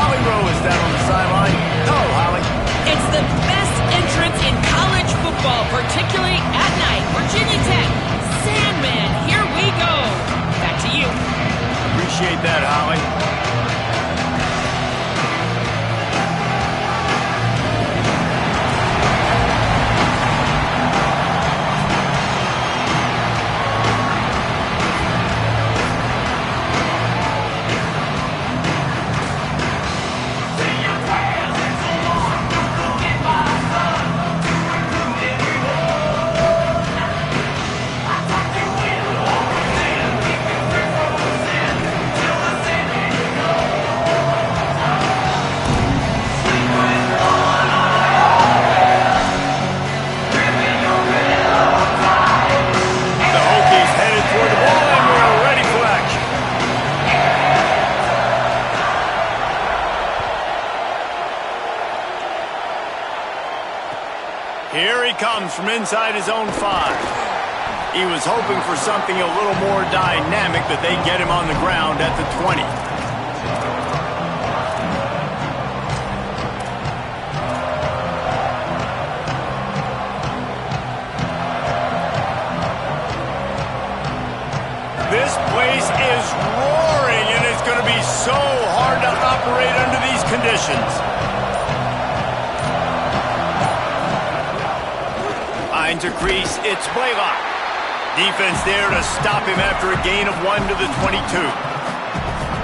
Holly Rowe is down on the sideline. Hello, Holly. It's the best entrance in college football, particularly at night. Virginia Tech, Sandman, here we go. Back to you. Appreciate that, Holly. Here he comes from inside his own 5. He was hoping for something a little more dynamic, but they get him on the ground at the 20. This place is roaring, and it's going to be so hard to operate under these conditions. To crease, it's Blaylock. Defense there to stop him after a gain of 1 to the 22.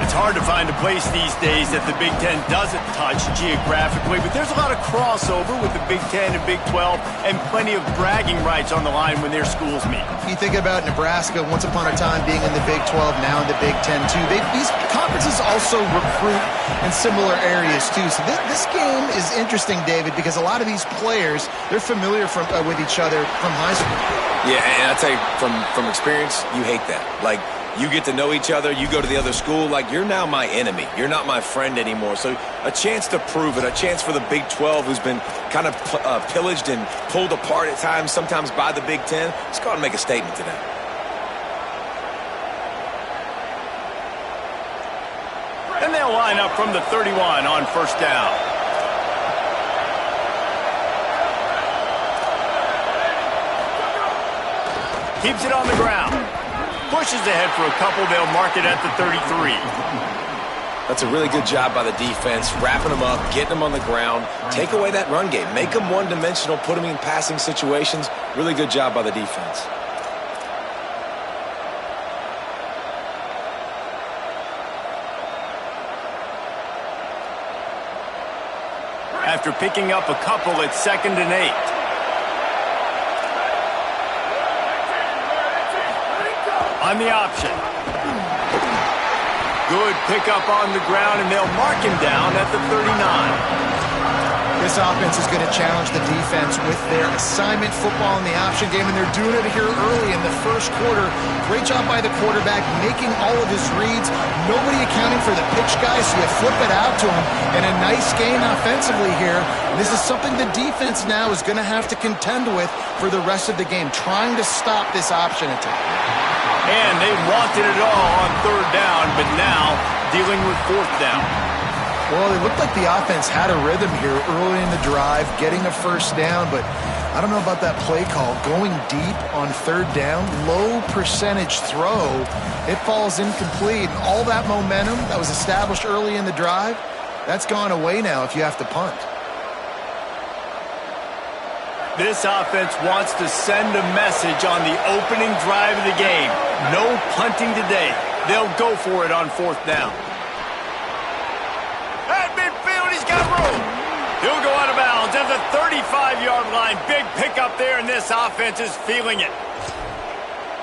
It's hard to find a place these days that the Big Ten doesn't touch geographically, but there's a lot of crossover with the Big Ten and Big 12 and plenty of bragging rights on the line when their schools meet. You think about Nebraska, once upon a time being in the Big 12, now in the Big 10 too. These conferences also recruit in similar areas too. So this game is interesting, David, because a lot of these players, they're familiar with each other from high school. Yeah, and I'll tell you, from experience, you hate that. Like, you get to know each other, you go to the other school, like, you're now my enemy. You're not my friend anymore. So a chance to prove it, a chance for the Big 12, who's been kind of pillaged and pulled apart at times, sometimes by the Big 10. Let's go out and make a statement today. And they'll line up from the 31 on first down. Keeps it on the ground. Pushes ahead for a couple. They'll mark it at the 33. That's a really good job by the defense, wrapping them up, getting them on the ground. Take away that run game. Make them one-dimensional, put them in passing situations. Really good job by the defense. After picking up a couple, it's 2nd and 8. On the option. Good pickup on the ground, and they'll mark him down at the 39. This offense is going to challenge the defense with their assignment football in the option game, and they're doing it here early in the first quarter. Great job by the quarterback, making all of his reads. Nobody accounting for the pitch guy, so you flip it out to him, and a nice gain offensively here. And this is something the defense now is going to have to contend with for the rest of the game, trying to stop this option attack. And they wanted it all on 3rd down, but now dealing with 4th down. Well, it looked like the offense had a rhythm here early in the drive, getting a first down, but I don't know about that play call. Going deep on 3rd down, low percentage throw, it falls incomplete. And all that momentum that was established early in the drive, that's gone away now if you have to punt. This offense wants to send a message on the opening drive of the game. No punting today. They'll go for it on 4th down. At midfield, he's got room. He'll go out of bounds at the 35-yard line. Big pickup there, and this offense is feeling it.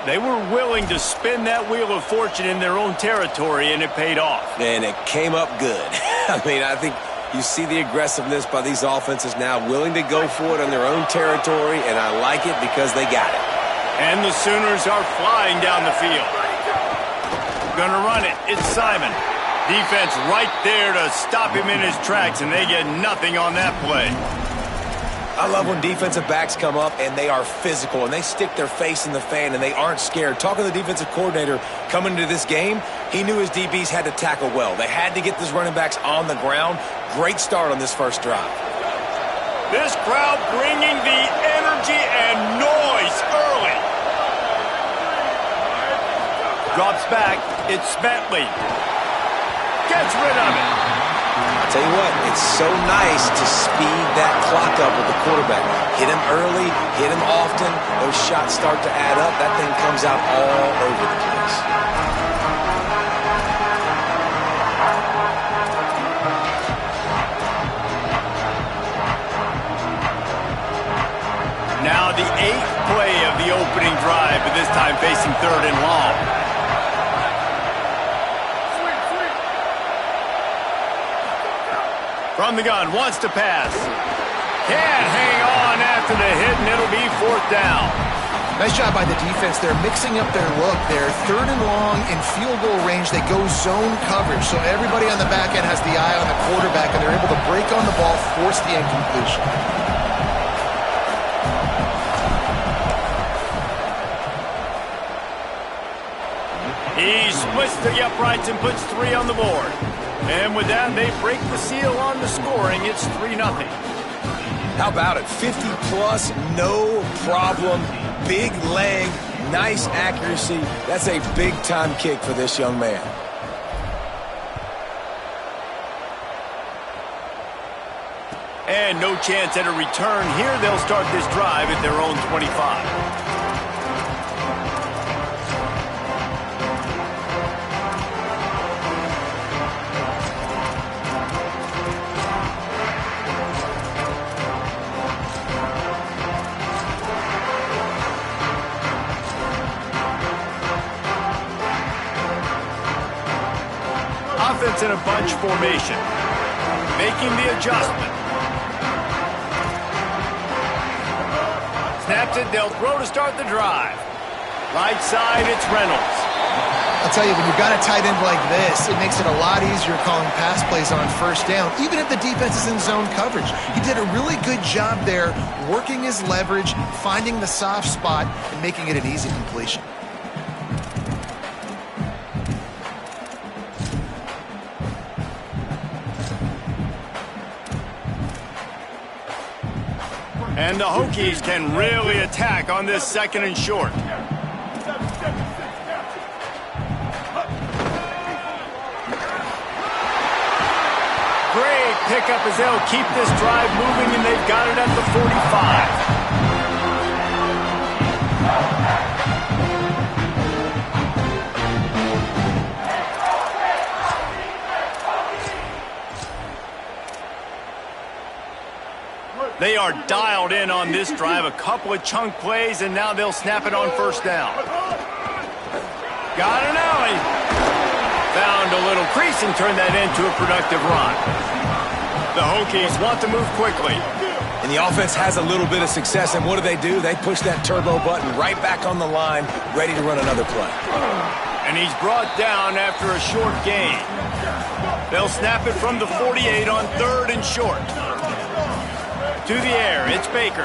They were willing to spin that wheel of fortune in their own territory, and it paid off. And it came up good. I mean, I think you see the aggressiveness by these offenses now, willing to go for it on their own territory, and I like it because they got it. And the Sooners are flying down the field. Gonna run it. It's Simon. Defense right there to stop him in his tracks, and they get nothing on that play. I love when defensive backs come up and they are physical and they stick their face in the fan and they aren't scared. Talking to the defensive coordinator coming into this game, he knew his DBs had to tackle well. They had to get these running backs on the ground. Great start on this first drive. This crowd bringing the energy and noise early. Drops back. It's Bentley. Gets rid of it. I'll tell you what, it's so nice to speed that clock up with the quarterback. Hit him early, hit him often. Those shots start to add up. That thing comes out all over the place. Now the 8th play of the opening drive, but this time facing 3rd and long. From the gun, wants to pass. Can't hang on after the hit, and it'll be 4th down. Nice job by the defense. They're mixing up their look. They're 3rd and long in field goal range. They go zone coverage, so everybody on the back end has the eye on the quarterback, and they're able to break on the ball, force the incompletion. He splits the uprights and puts 3 on the board. And with that, they break the seal on the scoring. It's 3-0. How about it? 50-plus, no problem. Big leg, nice accuracy. That's a big-time kick for this young man. And no chance at a return here. They'll start this drive at their own 25. Offense in a bunch formation. Making the adjustment. Snaps it, they'll throw to start the drive. Right side, it's Reynolds. I'll tell you, when you've got a tight end like this, it makes it a lot easier calling pass plays on 1st down, even if the defense is in zone coverage. He did a really good job there, working his leverage, finding the soft spot, and making it an easy completion. And the Hokies can really attack on this 2nd and short. Great pickup as they'll keep this drive moving, and they've got it at the 45. They are dialed in on this drive. A couple of chunk plays, and now they'll snap it on 1st down. Got an alley. Found a little crease and turned that into a productive run. The Hokies want to move quickly. And the offense has a little bit of success, and what do? They push that turbo button right back on the line, ready to run another play. And he's brought down after a short gain. They'll snap it from the 48 on 3rd and short. To the air, it's Baker.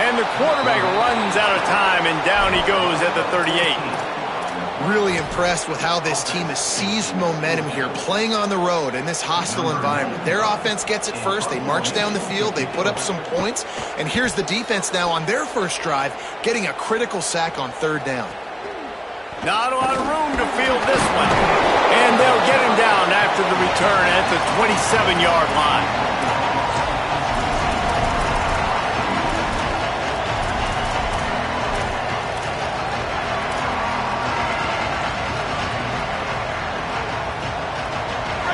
And the quarterback runs out of time, and down he goes at the 38. Really impressed with how this team has seized momentum here, playing on the road in this hostile environment. Their offense gets it first. They march down the field. They put up some points. And here's the defense now on their first drive, getting a critical sack on 3rd down. Not a lot of room to field this one. And they'll get him down after the return at the 27-yard line.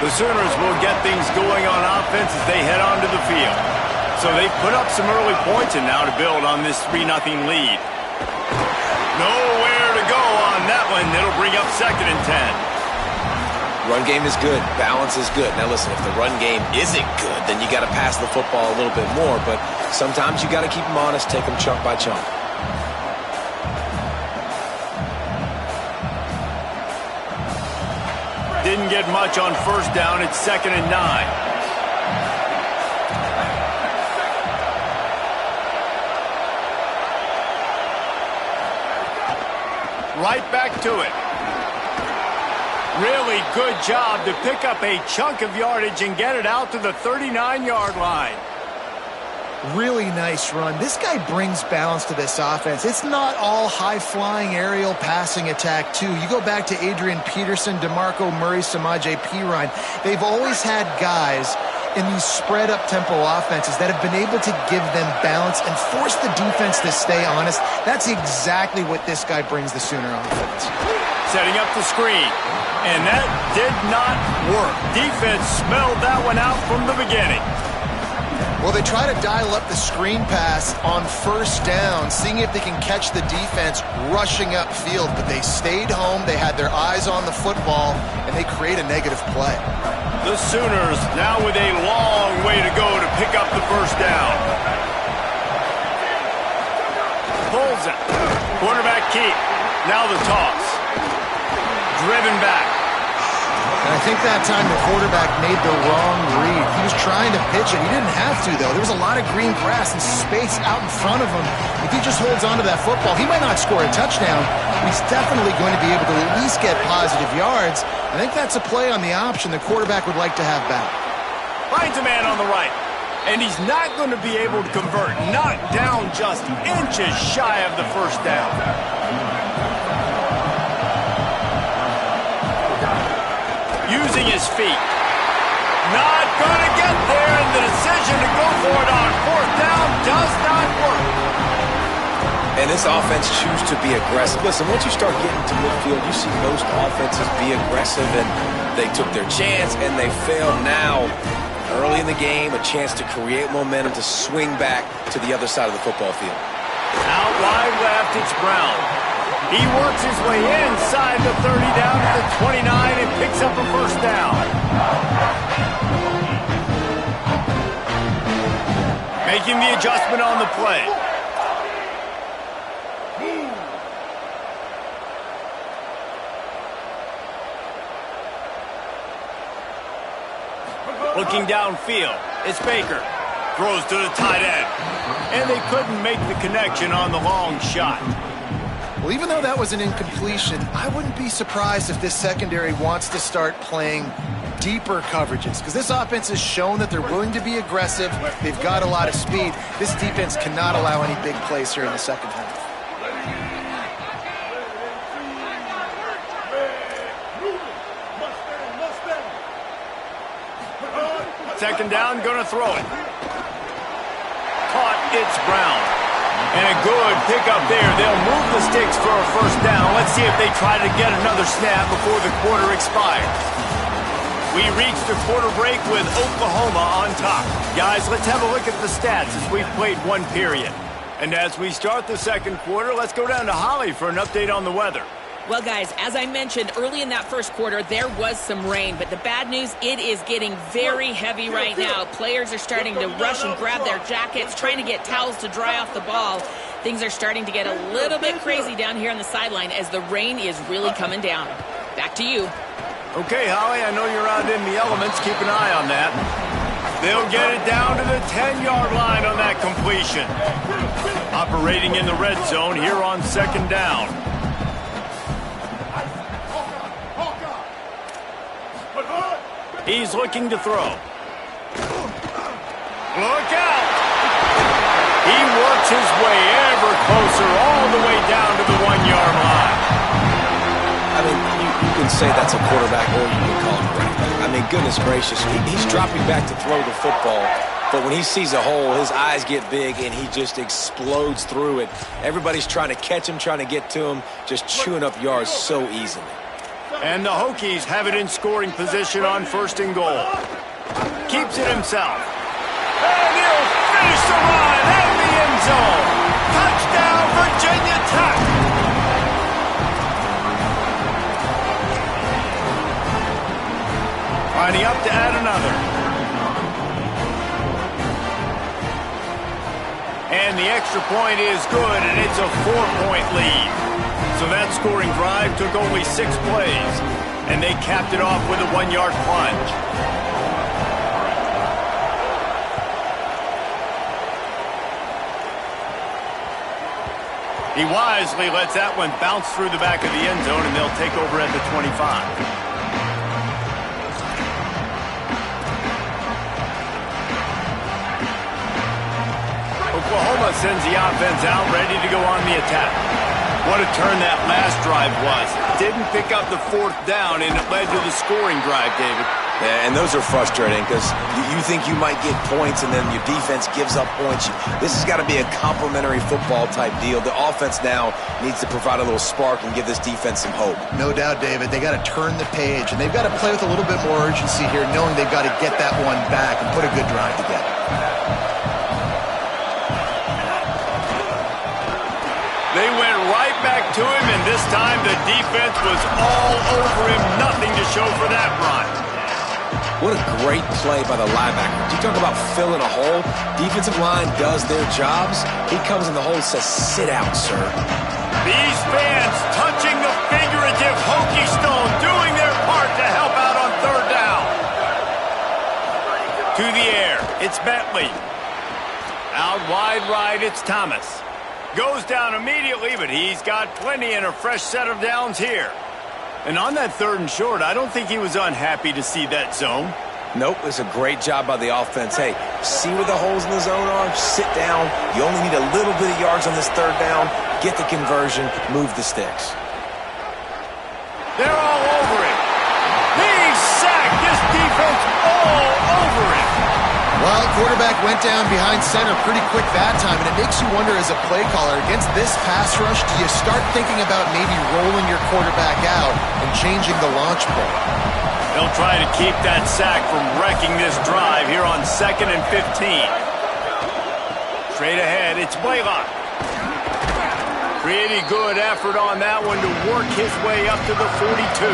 The Sooners will get things going on offense as they head onto the field. So they've put up some early points, and now to build on this 3-0 lead. Nowhere to go on that one. It'll bring up 2nd and 10. Run game is good. Balance is good. Now listen, if the run game isn't good, then you got to pass the football a little bit more. But sometimes you got to keep them honest, take them chunk by chunk. Didn't get much on 1st down. It's 2nd and 9. right back to it. Really good job to pick up a chunk of yardage and get it out to the 39-yard line. Really nice run. This guy brings balance to this offense. It's not all high-flying aerial passing attack, too. You go back to Adrian Peterson, DeMarco Murray, Samaje Perine. They've always had guys in these spread-up tempo offenses that have been able to give them balance and force the defense to stay honest. That's exactly what this guy brings the Sooner offense. Setting up the screen, and that did not work. Defense smelled that one out from the beginning. Well, they try to dial up the screen pass on first down, seeing if they can catch the defense rushing upfield, but they stayed home, they had their eyes on the football, and they create a negative play. The Sooners now with a long way to go to pick up the first down. Pulls it. Quarterback keep. Now the toss. Driven back. And I think that time the quarterback made the wrong read. He was trying to pitch it. He didn't have to, though. There was a lot of green grass and space out in front of him. If he just holds onto that football, he might not score a touchdown, but he's definitely going to be able to at least get positive yards. I think that's a play on the option the quarterback would like to have back. Finds a man on the right. And he's not going to be able to convert. Knocked down just inches shy of the first down. Using his feet. Not going to get there, and the decision to go for it on fourth down does not work. And this offense chooses to be aggressive. Listen, once you start getting to midfield, you see most offenses be aggressive, and they took their chance, and they failed now. Early in the game, a chance to create momentum to swing back to the other side of the football field. Out wide left, it's Brown. He works his way inside the 30 down to the 29 and picks up a first down. Making the adjustment on the play. Looking downfield, it's Baker. Throws to the tight end. And they couldn't make the connection on the long shot. Well, even though that was an incompletion, I wouldn't be surprised if this secondary wants to start playing deeper coverages, because this offense has shown that they're willing to be aggressive. They've got a lot of speed. This defense cannot allow any big plays here in the second half. Second down, going to throw it. Caught, it's Brown. And a good pickup there. They'll move the sticks for a first down. Let's see if they try to get another snap before the quarter expires. We reached a quarter break with Oklahoma on top. Guys, let's have a look at the stats as we've played one period. And as we start the second quarter, let's go down to Holly for an update on the weather. Well, guys, as I mentioned, early in that first quarter, there was some rain. But the bad news, it is getting very heavy right now. Players are starting to rush and grab their jackets, trying to get towels to dry off the ball. Things are starting to get a little bit crazy down here on the sideline as the rain is really coming down. Back to you. Okay, Holly, I know you're out in the elements. Keep an eye on that. They'll get it down to the 10-yard line on that completion. Operating in the red zone here on second down. He's looking to throw. Look out! He works his way ever closer, all the way down to the 1-yard line. I mean, you can say that's a quarterback, or you can call him a running back. I mean, goodness gracious, he's dropping back to throw the football, but when he sees a hole, his eyes get big, and he just explodes through it. Everybody's trying to catch him, trying to get to him, just chewing up yards so easily. And the Hokies have it in scoring position on first and goal. Keeps it himself. And he'll finish the run out of the end zone. Touchdown, Virginia Tech. Lining up to add another. And the extra point is good, and it's a 4-point lead. So that scoring drive took only 6 plays, and they capped it off with a 1-yard plunge. He wisely lets that one bounce through the back of the end zone, and they'll take over at the 25. Oklahoma sends the offense out, ready to go on the attack. What a turn that last drive was. Didn't pick up the 4th down, and it led to the scoring drive, David. Yeah, and those are frustrating because you think you might get points and then your defense gives up points. This has got to be a complementary football type deal. The offense now needs to provide a little spark and give this defense some hope. No doubt, David. They got to turn the page, and they've got to play with a little bit more urgency here, knowing they've got to get that one back and put a good drive together. They went right back to him, and this time the defense was all over him. Nothing to show for that run. What a great play by the linebacker. You talk about filling a hole. Defensive line does their jobs. He comes in the hole and says, sit out, sir. These fans touching the figurative Hokie stone, doing their part to help out on 3rd down. To the air, it's Bentley. Out wide right, it's Thomas. Goes down immediately, but he's got plenty and a fresh set of downs here. And on that 3rd and short, I don't think he was unhappy to see that zone. Nope, it's a great job by the offense. Hey, see where the holes in the zone are? Sit down. You only need a little bit of yards on this 3rd down. Get the conversion. Move the sticks. They're all over it. He's sacked. This defense all over it. Well, quarterback went down behind center pretty quick that time, and it makes you wonder as a play caller, against this pass rush, do you start thinking about maybe rolling your quarterback out and changing the launch play? They'll try to keep that sack from wrecking this drive here on 2nd and 15. Straight ahead, it's Blaylock. Pretty good effort on that one to work his way up to the 42.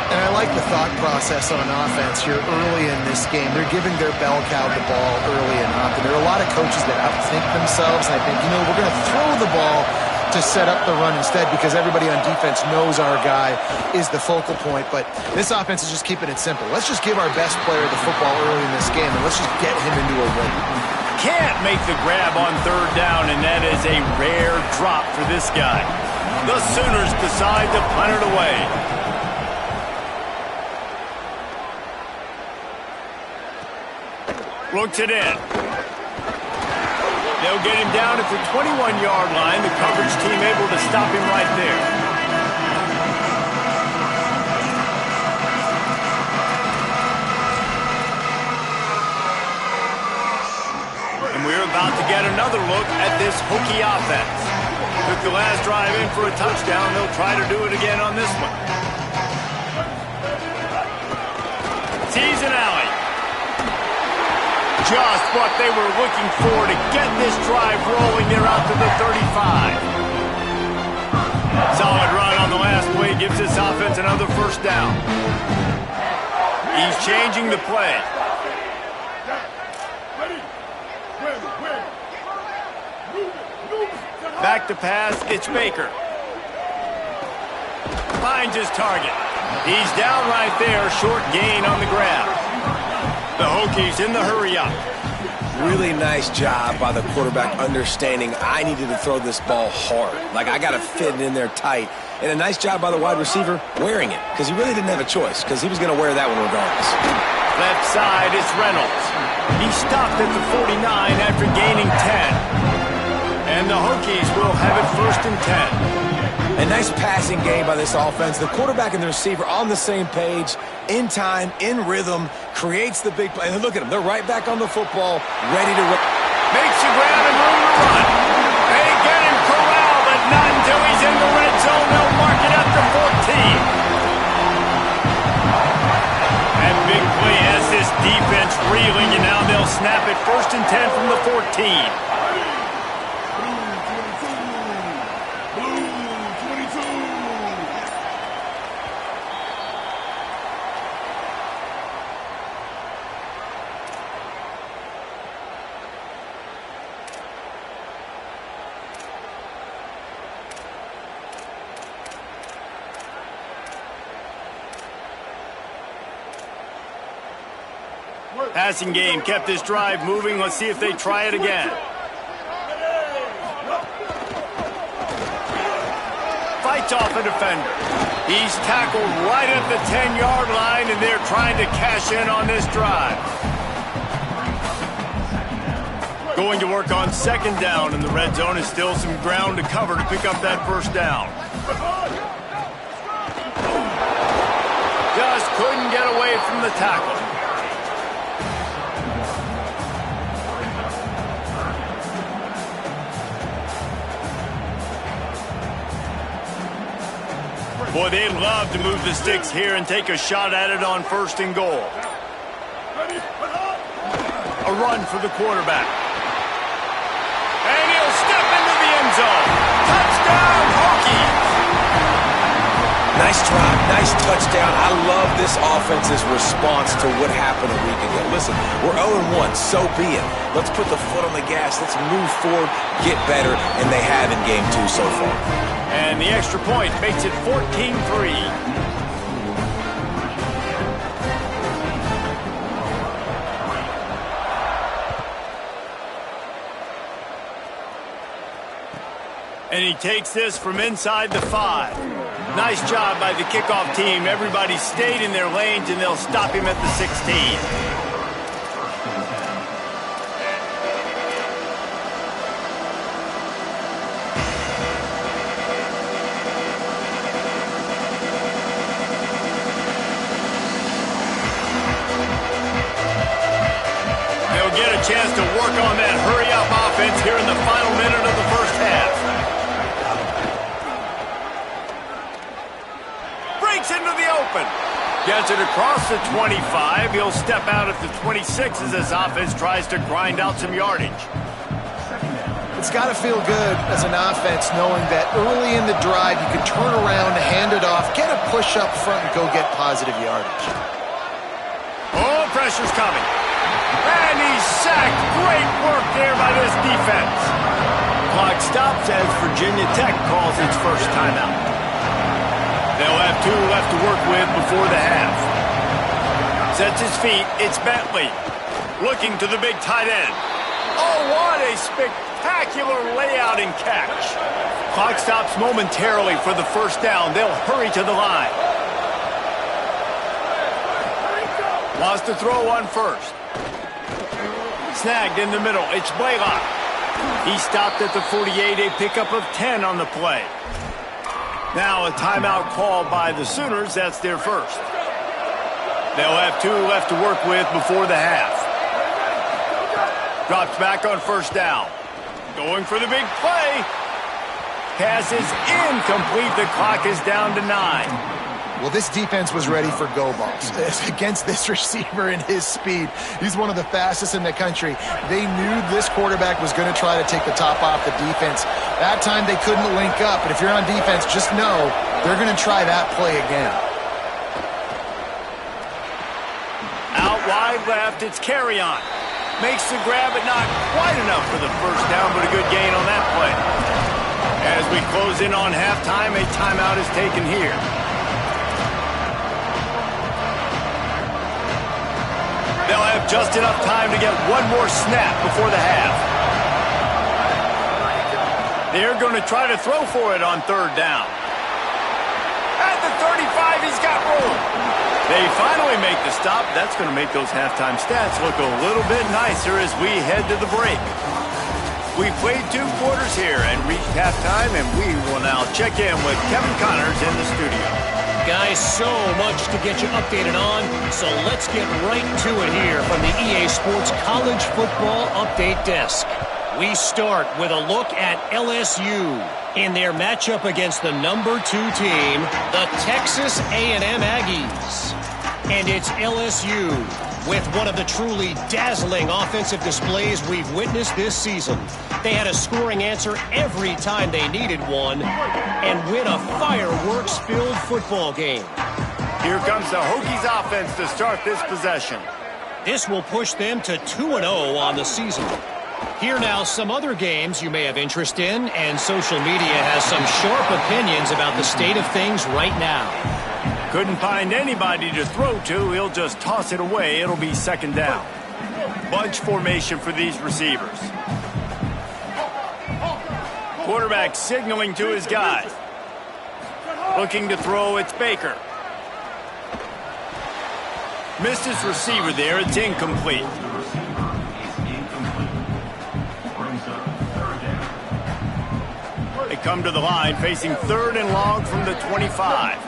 And I like the thought process on offense here early in this game. They're giving their bell cow the ball early and often. There are a lot of coaches that outthink themselves, and I think, we're going to throw the ball to set up the run instead because everybody on defense knows our guy is the focal point. But this offense is just keeping it simple. Let's just give our best player the football early in this game, and let's just get him into a rhythm. Can't make the grab on 3rd down, and that is a rare drop for this guy. The Sooners decide to punt it away. Looks it in. They'll get him down at the 21-yard line. The coverage team able to stop him right there. And we're about to get another look at this Hokie offense. Took the last drive in for a touchdown. They'll try to do it again on this one. Tease and alley. Just what they were looking for to get this drive rolling. They're out to the 35. Solid run on the last play. Gives this offense another 1st down. He's changing the play. Back to pass. It's Baker. Finds his target. He's down right there. Short gain on the grab. The Hokies in the hurry-up. Really nice job by the quarterback understanding I needed to throw this ball hard. Like, I got to fit it in there tight. And a nice job by the wide receiver wearing it because he really didn't have a choice because he was going to wear that one regardless. Left side, it's Reynolds. He stopped at the 49 after gaining 10. And the Hokies will have it 1st and 10. A nice passing game by this offense. The quarterback and the receiver on the same page, in time, in rhythm, creates the big play. And look at them. They're right back on the football, ready to run. Makes the grab and room to run. They get him corralled, but not until he's in the red zone. They'll mark it up to 14. And big play has this defense reeling, and now they'll snap it 1st and 10 from the 14. Passing game kept this drive moving. Let's see if they try it again. fights off a defender. He's tackled right at the 10-yard line, and they're trying to cash in on this drive. Going to work on second down in the red zone is still some ground to cover to pick up that first down. Just couldn't get away from the tackle. Boy, they'd love to move the sticks here and take a shot at it on first and goal. A run for the quarterback. And he'll step into the end zone. Touchdown, Hokies! Nice drive, nice touchdown. I love this offense's response to what happened a week ago. Listen, we're 0-1, so be it. Let's put the foot on the gas. Let's move forward, get better, and they have in game 2 so far. And the extra point makes it 14-3. And he takes this from inside the 5. Nice job by the kickoff team. Everybody stayed in their lanes, and they'll stop him at the 16. They'll get a chance to work on that hurry-up offense here in the final minute of the first half. Into the open. Gets it across the 25. He'll step out at the 26 as this offense tries to grind out some yardage. It's got to feel good as an offense knowing that early in the drive you can turn around, hand it off, get a push up front, and go get positive yardage. Oh, pressure's coming. And he's sacked. Great work there by this defense. Clock stops as Virginia Tech calls its first timeout. They'll have 2 left to work with before the half. Sets his feet. It's Bentley. Looking to the big tight end. Oh, what a spectacular layout and catch. Clock stops momentarily for the first down. They'll hurry to the line. Wants to throw on first. Snagged in the middle. It's Blaylock. He stopped at the 48. A pickup of 10 on the play. Now a timeout called by the Sooners. That's their first. They'll have 2 left to work with before the half. Drops back on first down. Going for the big play. Pass is incomplete. The clock is down to 9. Well, this defense was ready for go balls. Against this receiver and his speed, he's one of the fastest in the country. They knew this quarterback was going to try to take the top off the defense. That time they couldn't link up, but if you're on defense, just know they're going to try that play again. Out wide left, it's Carrion. Makes the grab, but not quite enough for the first down, but a good gain on that play. As we close in on halftime, a timeout is taken here. They'll have just enough time to get one more snap before the half. They're going to try to throw for it on third down. At the 35, he's got room. They finally make the stop. That's going to make those halftime stats look a little bit nicer as we head to the break. We played 2 quarters here and reached halftime, and we will now check in with Kevin Connors in the studio. Guys, so much to get you updated on, so let's get right to it here from the EA Sports College Football Update Desk. We start with a look at LSU in their matchup against the number 2 team, the Texas A&M Aggies. And it's LSU with one of the truly dazzling offensive displays we've witnessed this season. They had a scoring answer every time they needed one and win a fireworks-filled football game. Here comes the Hokies offense to start this possession. This will push them to 2-0 on the season. Here now some other games you may have interest in, and social media has some sharp opinions about the state of things right now. Couldn't find anybody to throw to. He'll just toss it away. It'll be second down. Bunch formation for these receivers. Quarterback signaling to his guys. Looking to throw, it's Baker. Missed his receiver there. It's incomplete. They come to the line facing 3rd and long from the 25.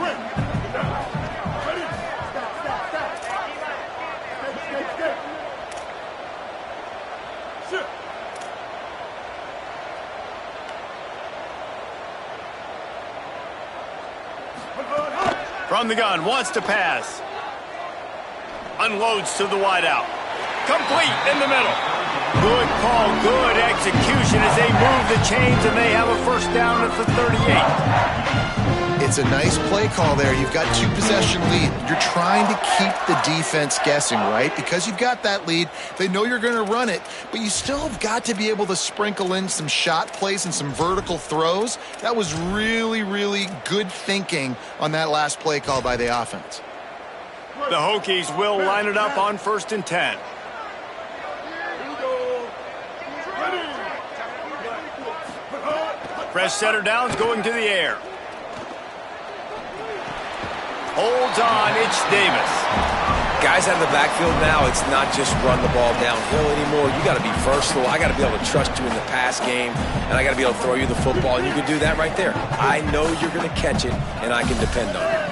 From the gun, wants to pass. Unloads to the wideout. Complete in the middle. Good call, good execution as they move the chains and they have a first down at the 38. It's a nice play call there. You've got 2-possession lead. You're trying to keep the defense guessing, right? Because you've got that lead, they know you're going to run it, but you still have got to be able to sprinkle in some shot plays and some vertical throws. That was really, really good thinking on that last play call by the offense. The Hokies will line it up on 1st and 10. Fresh setter downs going to the air. Holds on, it's Davis. Guys out of the backfield now, it's not just run the ball downhill anymore. You got to be versatile. I got to be able to trust you in the pass game, and I got to be able to throw you the football, and you can do that right there. I know you're going to catch it, and I can depend on it.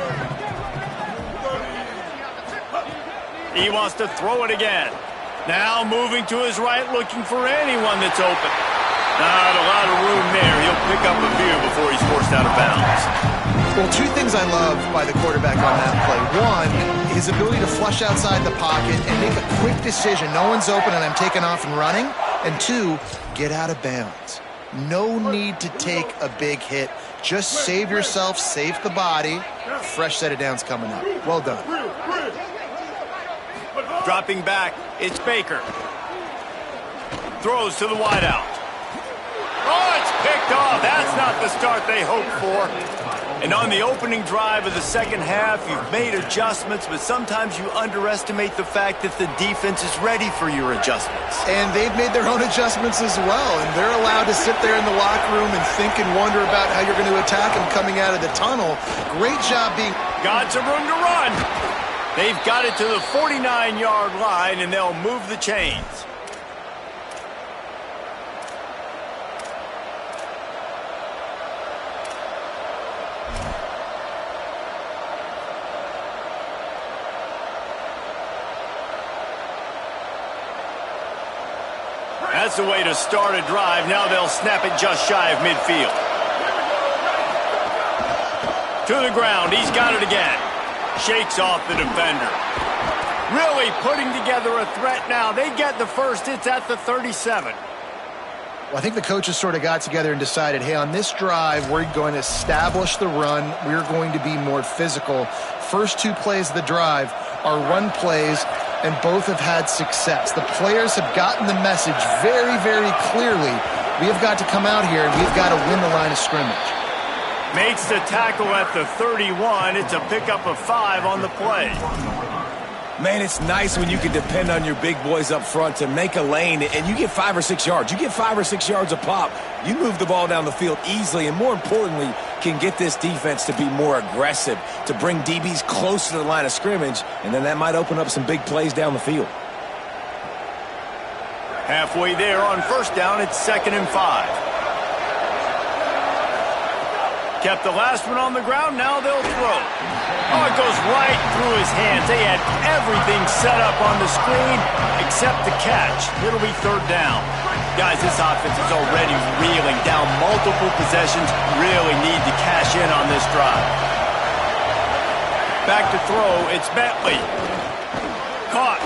He wants to throw it again. Now moving to his right, looking for anyone that's open. Not a lot of room there. He'll pick up a few before he's forced out of bounds. Well, 2 things I love by the quarterback on that play. 1, his ability to flush outside the pocket and make a quick decision. No one's open and I'm taking off and running. And 2, get out of bounds. No need to take a big hit. Just save yourself, save the body. Fresh set of downs coming up. Well done. Dropping back, it's Baker. Throws to the wideout. Oh, it's picked off. That's not the start they hoped for. And on the opening drive of the second half, you've made adjustments, but sometimes you underestimate the fact that the defense is ready for your adjustments. And they've made their own adjustments as well, and they're allowed to sit there in the locker room and think and wonder about how you're going to attack them coming out of the tunnel. Great job being... Got some room to run. They've got it to the 49-yard line, and they'll move the chains. That's the way to start a drive. Now they'll snap it just shy of midfield. To the ground. He's got it again. Shakes off the defender. Really putting together a threat now. They get the first. It's at the 37. Well, I think the coaches sort of got together and decided, hey, on this drive, we're going to establish the run. We're going to be more physical. First 2 plays of the drive are run plays, and both have had success. The players have gotten the message very, very clearly. We have got to come out here, and we've got to win the line of scrimmage. Makes the tackle at the 31. It's a pickup of 5 on the play. Man, it's nice when you can depend on your big boys up front to make a lane, and you get 5 or 6 yards. You get 5 or 6 yards a pop. You move the ball down the field easily, and more importantly, can get this defense to be more aggressive, to bring DBs close to the line of scrimmage, and then that might open up some big plays down the field. Halfway there on first down, it's 2nd and 5. Kept the last one on the ground, now they'll throw. Oh, it goes right through his hands. They had everything set up on the screen except the catch. It'll be 3rd down. Guys, this offense is already reeling down multiple possessions. Really need to cash in on this drive. Back to throw, it's Bentley. Caught.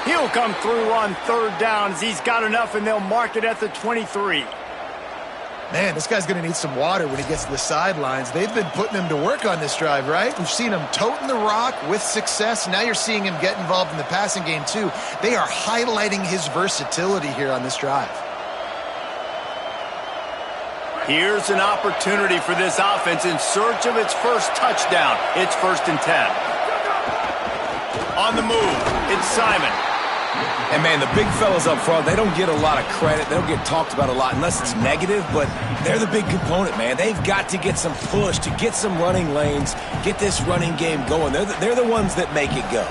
He'll come through on 3rd down as he's got enough, and they'll mark it at the 23. Man, this guy's going to need some water when he gets to the sidelines. They've been putting him to work on this drive, right? We've seen him toting the rock with success. Now you're seeing him get involved in the passing game, too. They are highlighting his versatility here on this drive. Here's an opportunity for this offense in search of its first touchdown. It's 1st and 10. On the move, it's Simon. And, man, the big fellas up front, they don't get a lot of credit. They don't get talked about a lot unless it's negative, but they're the big component, man. They've got to get some push, to get some running lanes, get this running game going. They're the ones that make it go.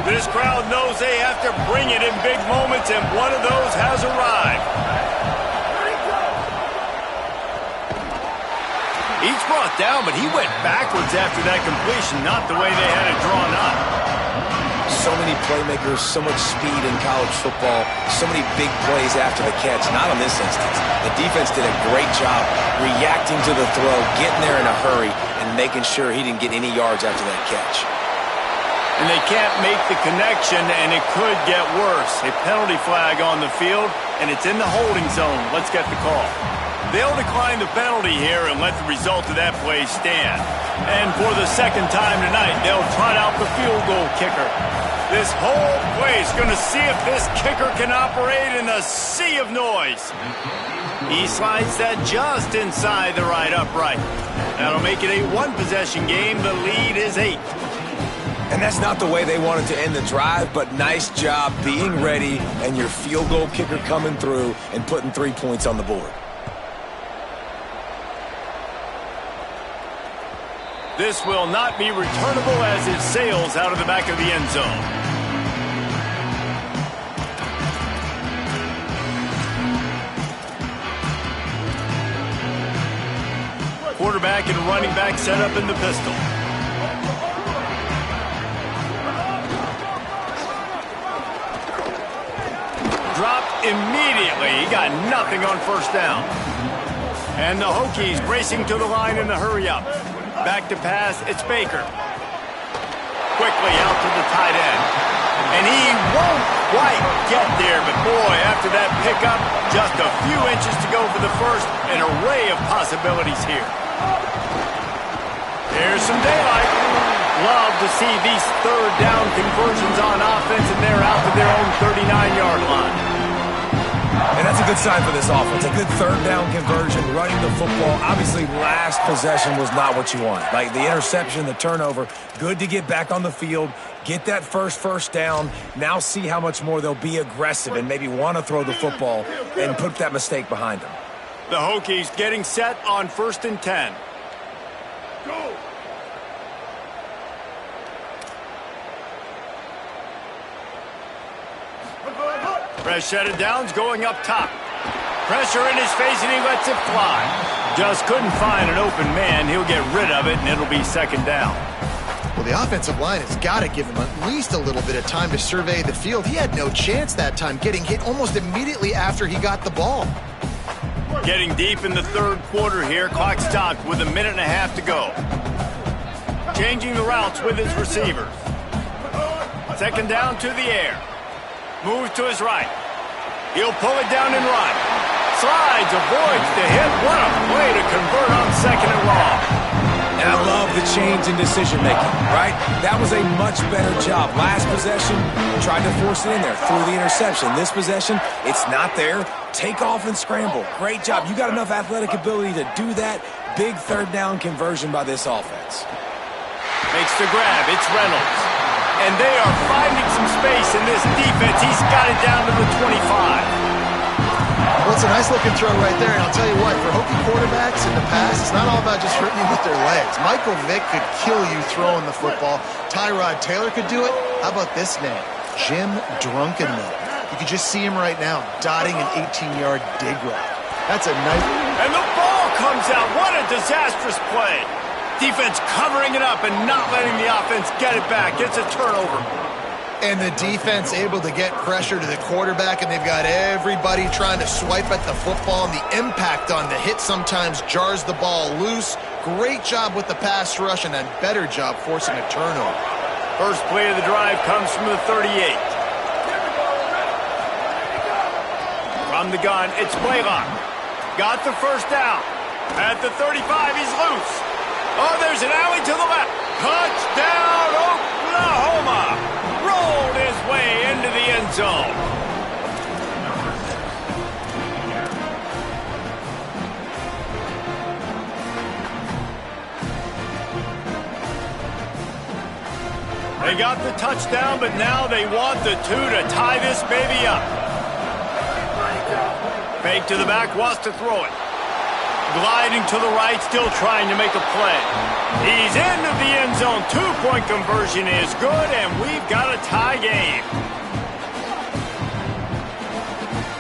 This crowd knows they have to bring it in big moments, and one of those has arrived. He's brought down, but he went backwards after that completion, not the way they had it drawn up. So many playmakers, so much speed in college football, so many big plays after the catch. Not in this instance. The defense did a great job reacting to the throw, getting there in a hurry, and making sure he didn't get any yards after that catch. And they can't make the connection, and it could get worse. A penalty flag on the field, and it's in the holding zone. Let's get the call. They'll decline the penalty here and let the result of that play stand. And for the second time tonight, they'll trot out the field goal kicker. This whole place is going to see if this kicker can operate in a sea of noise. He slides that just inside the right upright. That'll make it a one-possession game. The lead is 8. And that's not the way they wanted to end the drive, but nice job being ready and your field goal kicker coming through and putting 3 points on the board. This will not be returnable as it sails out of the back of the end zone. Quarterback and running back set up in the pistol. Dropped immediately. He got nothing on first down. And the Hokies racing to the line in a hurry-up. Back to pass, it's Baker. Quickly out to the tight end. And he won't quite get there, but boy, after that pickup, just a few inches to go for the first. An array of possibilities here. Here's some daylight. Love to see these third down conversions on offense, and they're out to their own 39-yard line. And that's a good sign for this offense. A good third down conversion, running the football. Obviously, last possession was not what you want. Like the interception, the turnover, good to get back on the field, get that first down. Now see how much more they'll be aggressive and maybe want to throw the football and put that mistake behind them. The Hokies getting set on 1st and 10. Go! Fresh set of downs going up top. Pressure in his face, and he lets it fly. Just couldn't find an open man. He'll get rid of it, and it'll be 2nd down. Well, the offensive line has got to give him at least a little bit of time to survey the field. He had no chance that time, getting hit almost immediately after he got the ball. Getting deep in the third quarter here. Clock stopped with 1.5 minutes to go. Changing the routes with his receivers. 2nd down to the air. Moves to his right. He'll pull it down and run. Slides, avoids the hit. What a play to convert on 2nd and long. And I love the change in decision-making, right? That was a much better job. Last possession, tried to force it in there, threw the interception. This possession, it's not there. Take off and scramble. Great job. You got enough athletic ability to do that. Big third down conversion by this offense. Makes the grab. It's Reynolds. And they are finding some space in this defense. He's got it down to the 25. Well, it's a nice-looking throw right there. And I'll tell you what, for Hokie quarterbacks in the past, it's not all about just hurting you with their legs. Michael Vick could kill you throwing the football. Tyrod Taylor could do it. How about this name? Jim Drunkenmiller. You can just see him right now, dotting an 18-yard dig route. That's a nice... And the ball comes out. What a disastrous play. Defense covering it up and not letting the offense get it back. It's a turnover. And the defense able to get pressure to the quarterback, and they've got everybody trying to swipe at the football, and the impact on the hit sometimes jars the ball loose. Great job with the pass rush, and a better job forcing a turnover. First play of the drive comes from the 38. From the gun, it's Blaylock. Got the first down. At the 35, he's loose. Oh, there's an alley to the left. Touchdown, Oklahoma! Rolled his way into the end zone. They got the touchdown, but now they want the 2 to tie this baby up. Fake to the back, wants to throw it. Gliding to the right, still trying to make a play. He's into the end zone. 2-point conversion is good, and we've got a tie game.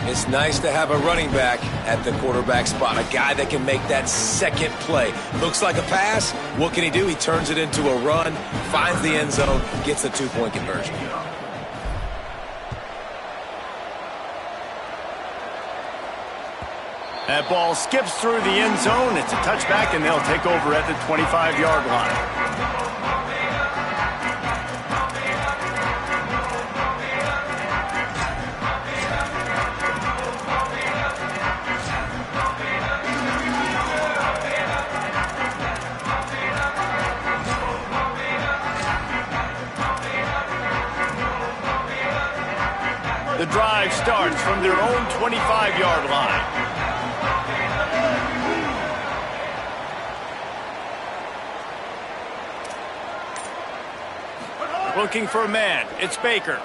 It's nice to have a running back at the quarterback spot, a guy that can make that second play. Looks like a pass. What can he do? He turns it into a run, finds the end zone, gets a 2-point conversion. That ball skips through the end zone. It's a touchback, and they'll take over at the 25-yard line. The drive starts from their own 25-yard line. Looking for a man. It's Baker.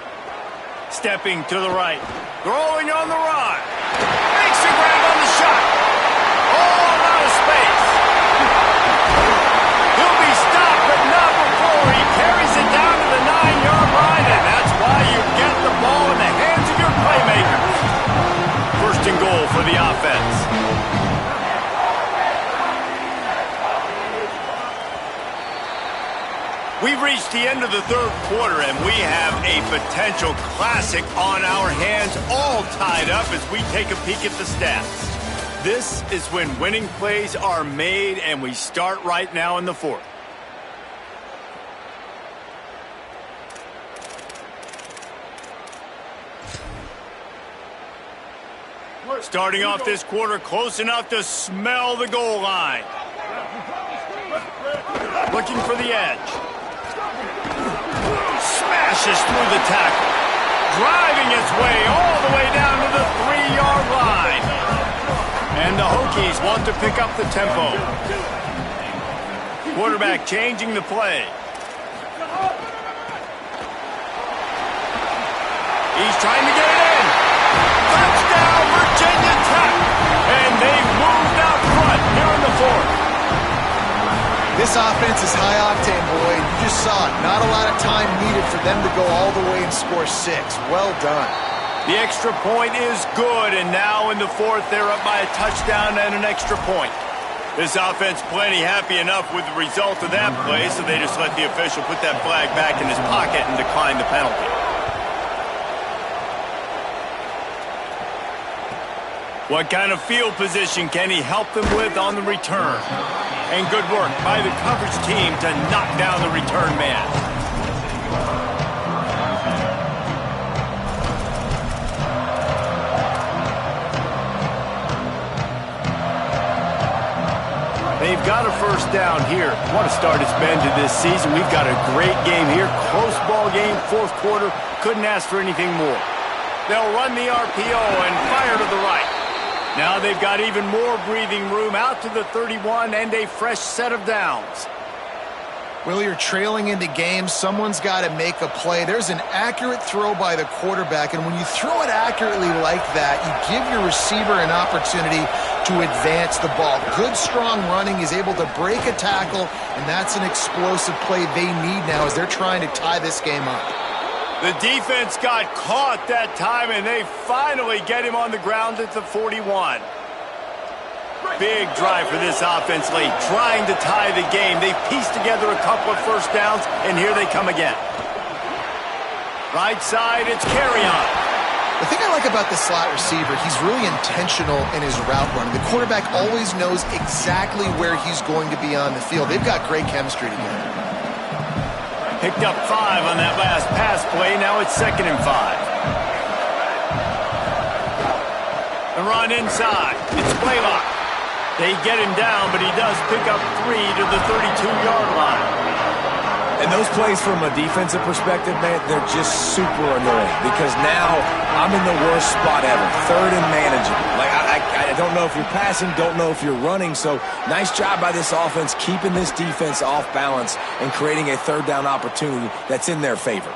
Stepping to the right. Throwing on the run. Makes a grab on the shot. All out of space. He'll be stopped, but not before he carries it down to the 9-yard line, and that's why you get the ball in the hands of your playmakers. First and goal for the offense. We've reached the end of the third quarter, and we have a potential classic on our hands, all tied up as we take a peek at the stats. This is when winning plays are made, and we start right now in the fourth. Starting off this quarter, close enough to smell the goal line. Looking for the edge. Smashes through the tackle. Driving its way all the way down to the 3-yard line. And the Hokies want to pick up the tempo. Quarterback changing the play. He's trying to get it in. Touchdown, Virginia Tech. And they've moved out front here in the fourth. This offense is high octane, Boyd. You just saw it. Not a lot of time needed for them to go all the way and score 6. Well done. The extra point is good, and now in the fourth, they're up by a touchdown and an extra point. This offense plenty happy enough with the result of that play, so they just let the official put that flag back in his pocket and decline the penalty. What kind of field position can he help them with on the return? And good work by the coverage team to knock down the return man. They've got a first down here. What a start it's been to this season. We've got a great game here. Close ball game, fourth quarter. Couldn't ask for anything more. They'll run the RPO and fire to the right. Now they've got even more breathing room out to the 31 and a fresh set of downs. Well, you're trailing in the game. Someone's got to make a play. There's an accurate throw by the quarterback, and when you throw it accurately like that, you give your receiver an opportunity to advance the ball. Good, strong running is able to break a tackle, and that's an explosive play they need now as they're trying to tie this game up. The defense got caught that time, and they finally get him on the ground at the 41. Big drive for this offense late, trying to tie the game. They pieced together a couple of first downs, and here they come again. Right side, it's Carry-On. The thing I like about the slot receiver, he's really intentional in his route running. The quarterback always knows exactly where he's going to be on the field. They've got great chemistry together. Picked up 5 on that last pass play. Now it's 2nd and 5. The run inside. It's Blaylock. They get him down, but he does pick up 3 to the 32-yard line. And those plays from a defensive perspective, man, they're just super annoying because now I'm in the worst spot ever. 3rd and manageable. Like, I I don't know if you're passing, don't know if you're running. So nice job by this offense keeping this defense off balance and creating a third down opportunity that's in their favor.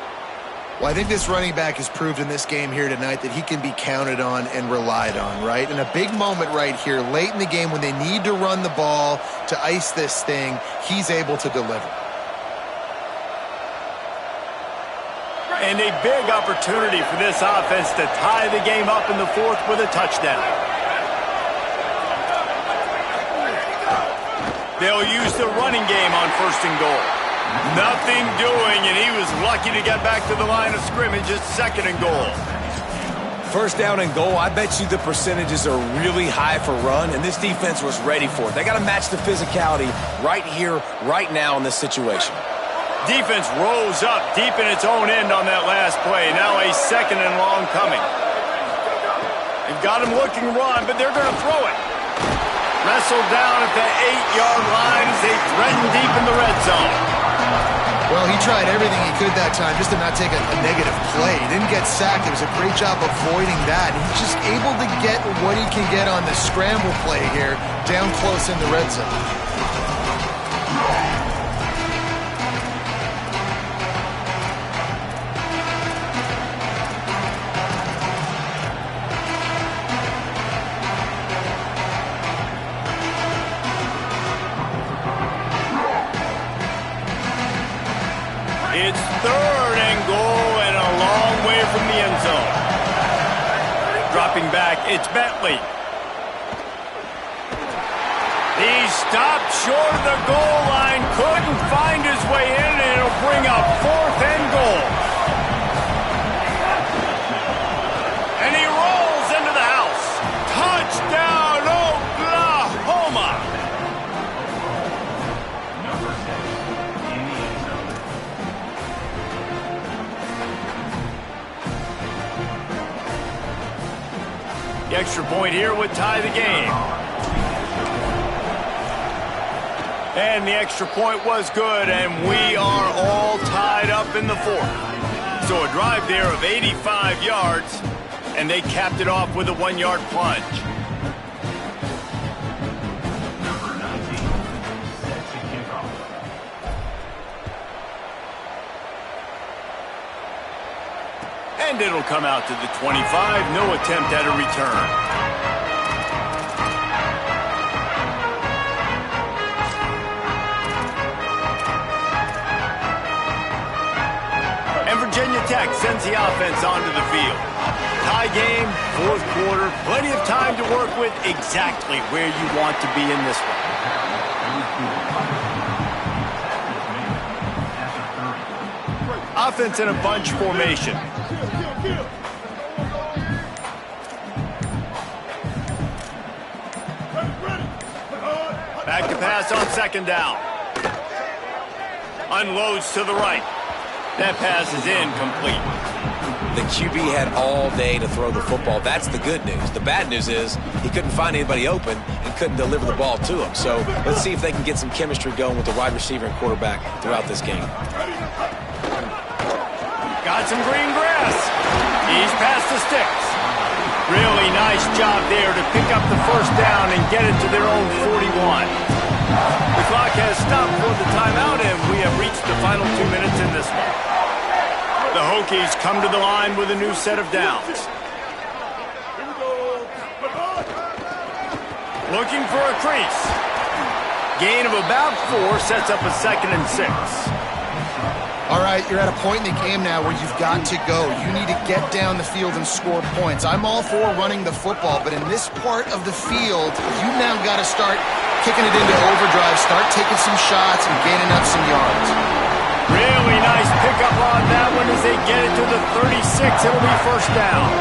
Well, I think this running back has proved in this game here tonight that he can be counted on and relied on, right? In a big moment right here, late in the game when they need to run the ball to ice this thing, he's able to deliver. And a big opportunity for this offense to tie the game up in the fourth with a touchdown. They'll use the running game on 1st and goal. Nothing doing, and he was lucky to get back to the line of scrimmage at 2nd and goal. 1st down and goal, I bet you the percentages are really high for run, and this defense was ready for it. They got to match the physicality right here, right now in this situation. Defense rose up deep in its own end on that last play. Now a 2nd and long coming. They've got him looking run, but they're going to throw it. Wrestled down at the 8-yard line as they threaten deep in the red zone. Well, he tried everything he could that time just to not take a negative play. He didn't get sacked. It was a great job avoiding that. And he's just able to get what he can get on the scramble play here down close in the red zone. It's 3rd and goal and a long way from the end zone. Dropping back, it's Bentley. He stopped short of the goal line, couldn't find his way in, and it'll bring up 4th and goal. And he rolls into the house. Touchdown, Oklahoma! The extra point here would tie the game. And the extra point was good, and we are all tied up in the 4th. So a drive there of 85 yards, and they capped it off with a 1-yard plunge. And it'll come out to the 25. No attempt at a return. And Virginia Tech sends the offense onto the field. Tie game, 4th quarter, plenty of time to work with, exactly where you want to be in this one. Offense in a bunch formation. Back to pass on 2nd down. Unloads to the right. That pass is incomplete. The QB had all day to throw the football. That's the good news. The bad news is he couldn't find anybody open and couldn't deliver the ball to him. So let's see if they can get some chemistry going with the wide receiver and quarterback throughout this game. Got some green grass. He's past the sticks. Really nice job there to pick up the 1st down and get it to their own 41. The clock has stopped for the timeout, and we have reached the final 2 minutes in this one. The Hokies come to the line with a new set of downs. Looking for a crease. Gain of about 4 sets up a 2nd and 6. All right, you're at a point in the game now where you've got to go. You need to get down the field and score points. I'm all for running the football, but in this part of the field, you've now got to start kicking it into overdrive, start taking some shots and gaining up some yards. Really nice pickup on that one as they get it to the 36. It'll be 1st down.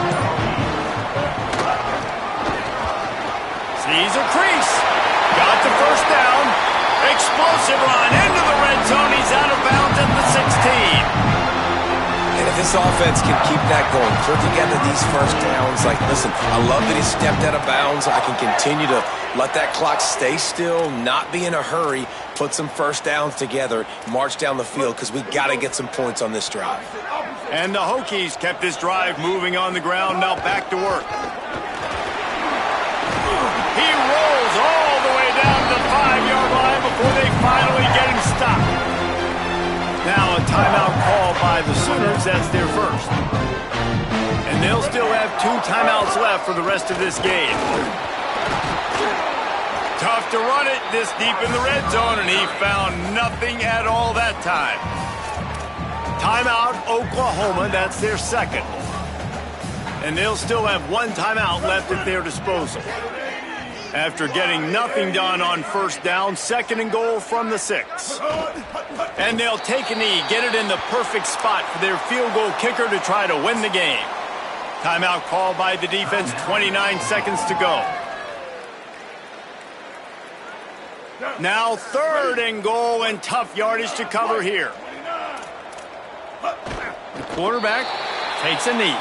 Sees a crease. Got the 1st down. Explosive run into the red zone. He's out of bounds at the 16. And if this offense can keep that going, put together these 1st downs, like, listen, I love that he stepped out of bounds. I can continue to let that clock stay still, not be in a hurry, put some 1st downs together, march down the field, because we got to get some points on this drive. And the Hokies kept this drive moving on the ground. Now back to work. before they finally get him stopped. Now a timeout call by the Sooners. That's their first. And they'll still have 2 timeouts left for the rest of this game. Tough to run it this deep in the red zone, and he found nothing at all that time. Timeout, Oklahoma. That's their second. And they'll still have 1 timeout left at their disposal. After getting nothing done on first down, 2nd and goal from the 6. And they'll take a knee, get it in the perfect spot for their field goal kicker to try to win the game. Timeout called by the defense, 29 seconds to go. Now 3rd and goal, and tough yardage to cover here. The quarterback takes a knee.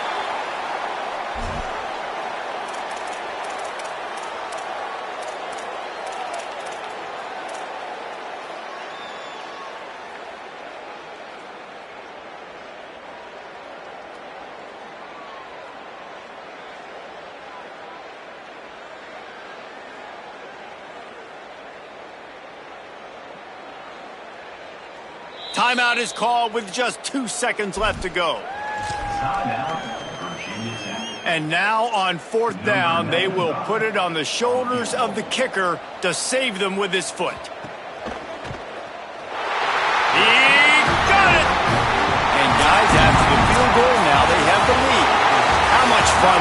Timeout is called with just 2 seconds left to go. And now on 4th down, they will put it on the shoulders of the kicker to save them with his foot. He got it! And guys, after the field goal, now they have the lead. How much fun